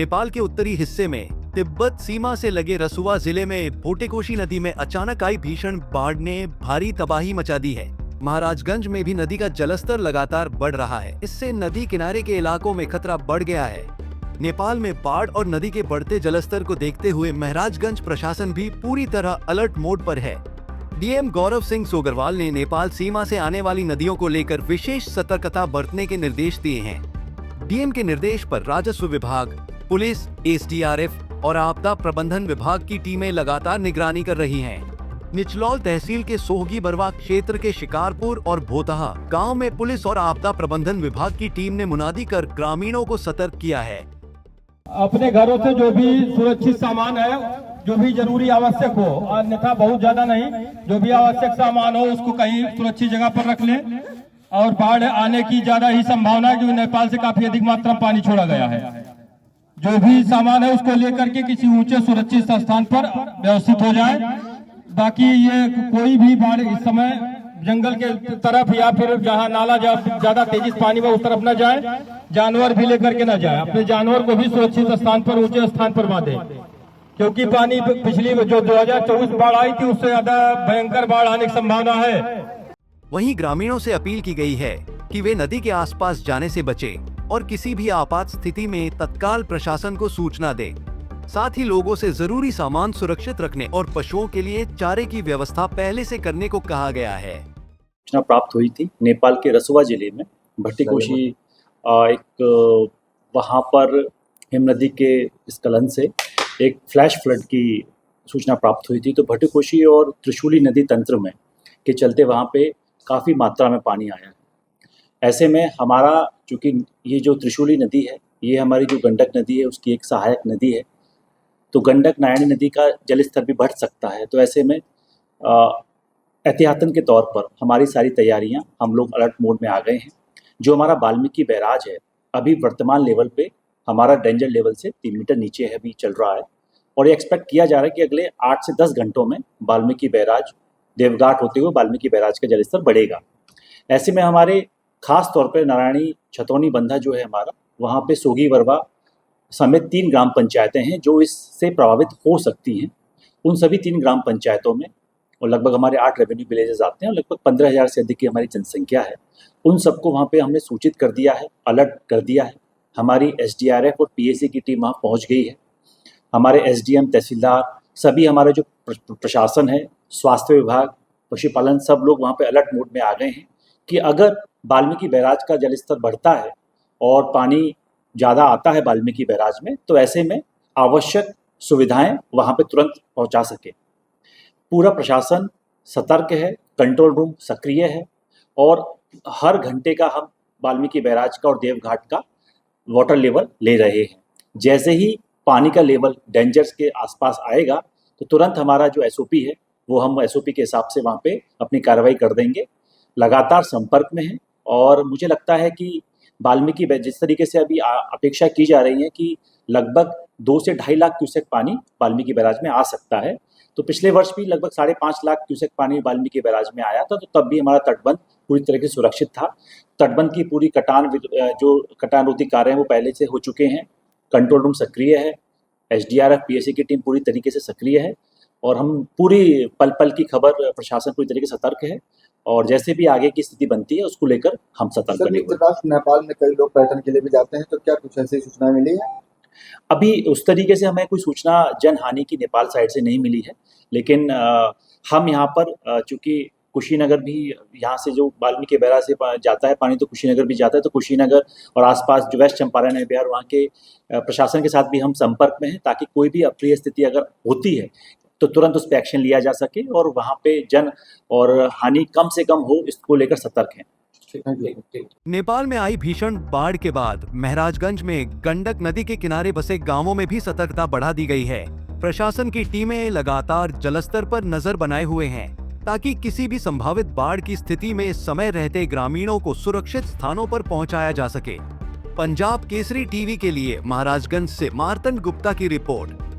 नेपाल के उत्तरी हिस्से में तिब्बत सीमा से लगे रसुआ जिले में भोटेकोशी नदी में अचानक आई भीषण बाढ़ ने भारी तबाही मचा दी है। महाराजगंज में भी नदी का जलस्तर लगातार बढ़ रहा है। इससे नदी किनारे के इलाकों में खतरा बढ़ गया है। नेपाल में बाढ़ और नदी के बढ़ते जलस्तर को देखते हुए महाराजगंज प्रशासन भी पूरी तरह अलर्ट मोड पर है। डीएम गौरव सिंह सोगरवाल ने नेपाल सीमा से आने वाली नदियों को लेकर विशेष सतर्कता बरतने के निर्देश दिए हैं। डीएम के निर्देश पर राजस्व विभाग, पुलिस, एसडीआरएफ और आपदा प्रबंधन विभाग की टीमें लगातार निगरानी कर रही हैं। निचलौल तहसील के सोहगी बरवा क्षेत्र के शिकारपुर और भोतहा गांव में पुलिस और आपदा प्रबंधन विभाग की टीम ने मुनादी कर ग्रामीणों को सतर्क किया है। अपने घरों से जो भी सुरक्षित सामान है, जो भी जरूरी आवश्यक हो, अन्यथा बहुत ज्यादा नहीं, जो भी आवश्यक सामान हो उसको कहीं सुरक्षित जगह पर रख लें। और बाढ़ आने की ज्यादा ही संभावना है क्योंकि नेपाल से काफी अधिक मात्रा में पानी छोड़ा गया है। जो भी सामान है उसको लेकर के किसी ऊंचे सुरक्षित स्थान पर व्यवस्थित हो जाए। बाकी ये कोई भी बाढ़ इस समय जंगल के तरफ या फिर जहाँ नाला ज्यादा तेजी से पानी में उस तरफ न जाए, जानवर भी लेकर के न जाए। अपने जानवर को भी सुरक्षित स्थान पर, ऊंचे स्थान पर बांधे, क्योंकि पानी पिछली जो 2024 बाढ़ आई थी उससे ज्यादा भयंकर बाढ़ आने की संभावना है। वहीं ग्रामीणों से अपील की गई है कि वे नदी के आसपास जाने से बचें और किसी भी आपात स्थिति में तत्काल प्रशासन को सूचना दें। साथ ही लोगों से जरूरी सामान सुरक्षित रखने और पशुओं के लिए चारे की व्यवस्था पहले से करने को कहा गया है। सूचना प्राप्त हुई थी नेपाल के रसुआ जिले में भट्टीकोशी एक वहाँ पर हिम नदी के स्खलन से एक फ्लैश फ्लड की सूचना प्राप्त हुई थी। तो भट्टीकोशी और त्रिशूली नदी तंत्र में के चलते वहाँ पे काफ़ी मात्रा में पानी आया है। ऐसे में हमारा, चूँकि ये जो त्रिशूली नदी है ये हमारी जो गंडक नदी है उसकी एक सहायक नदी है, तो गंडक नारायणी नदी का जल स्तर भी बढ़ सकता है। तो ऐसे में एहतियातन के तौर पर हमारी सारी तैयारियां, हम लोग अलर्ट मोड में आ गए हैं। जो हमारा वाल्मीकि बैराज है अभी वर्तमान लेवल पे हमारा डेंजर लेवल से 3 मीटर नीचे है, अभी चल रहा है। और ये एक्सपेक्ट किया जा रहा है कि अगले 8 से 10 घंटों में वाल्मीकि बैराज देवघाट होते हुए वाल्मीकि बैराज का जलस्तर बढ़ेगा। ऐसे में हमारे खास तौर पर नारायणी छतौनी बंधा जो है हमारा, वहाँ पे सोगी वरवा समेत 3 ग्राम पंचायतें हैं जो इससे प्रभावित हो सकती हैं। उन सभी 3 ग्राम पंचायतों में और लगभग हमारे 8 रेवेन्यू विलेजेस आते हैं और लगभग 15,000 से अधिक की हमारी जनसंख्या है। उन सबको वहाँ पे हमने सूचित कर दिया है, अलर्ट कर दिया है। हमारी एसडीआरएफ और पीएसी की टीम वहाँ पहुँच गई है। हमारे एसडीएम, तहसीलदार, सभी हमारे जो प्रशासन है, स्वास्थ्य विभाग, पशुपालन, सब लोग वहाँ पे अलर्ट मोड में आ गए हैं कि अगर वाल्मीकि बैराज का जलस्तर बढ़ता है और पानी ज़्यादा आता है वाल्मीकि बैराज में, तो ऐसे में आवश्यक सुविधाएं वहाँ पे तुरंत पहुँचा सके। पूरा प्रशासन सतर्क है, कंट्रोल रूम सक्रिय है और हर घंटे का हम वाल्मीकि बैराज का और देवघाट का वाटर लेवल ले रहे हैं। जैसे ही पानी का लेवल डेंजर्स के आसपास आएगा तो तुरंत हमारा जो एसओपी है वो हम एसओपी के हिसाब से वहाँ पे अपनी कार्रवाई कर देंगे। लगातार संपर्क में है और मुझे लगता है कि वाल्मीकि जिस तरीके से अभी अपेक्षा की जा रही है कि लगभग 2 से 2.5 लाख क्यूसेक पानी वाल्मीकि बैराज में आ सकता है। तो पिछले वर्ष भी लगभग 5.5 लाख क्यूसेक पानी वाल्मीकि बैराज में आया था, तो तब भी हमारा तटबंध पूरी तरह से सुरक्षित था। तटबंध की पूरी कटान रोधी कार्य हैं वो पहले से हो चुके हैं। कंट्रोल रूम सक्रिय है, एसडीआरएफ पीएसी की टीम पूरी तरीके से सक्रिय है और हम पूरी पल पल की खबर, प्रशासन पूरी तरीके से सतर्क है और जैसे भी आगे की स्थिति बनती है उसको लेकर हम सतर्क बने हुए हैं। नेपाल में कई लोग पर्यटन के लिए भी जाते हैं, तो क्या कुछ ऐसी सूचना मिली है? अभी उस तरीके से हमें कोई सूचना जन हानि की नेपाल साइड से नहीं मिली है, लेकिन हम यहाँ पर चूँकि कुशीनगर भी, यहाँ से जो वाल्मीकि बैराज से जाता है पानी तो कुशीनगर भी जाता है, तो कुशीनगर और आसपास जो वेस्ट चंपारण है बिहार, वहाँ के प्रशासन के साथ भी हम संपर्क में हैं ताकि कोई भी अप्रिय स्थिति अगर होती है तो तुरंत उस पर एक्शन लिया जा सके और वहाँ पे जन और हानि कम से कम हो, इसको लेकर सतर्क हैं। नेपाल में आई भीषण बाढ़ के बाद महाराजगंज में गंडक नदी के किनारे बसे गांवों में भी सतर्कता बढ़ा दी गई है। प्रशासन की टीमें लगातार जलस्तर पर नजर बनाए हुए हैं ताकि किसी भी संभावित बाढ़ की स्थिति में समय रहते ग्रामीणों को सुरक्षित स्थानों पर पहुंचाया जा सके। पंजाब केसरी टीवी के लिए महाराजगंज से मार्तंड गुप्ता की रिपोर्ट।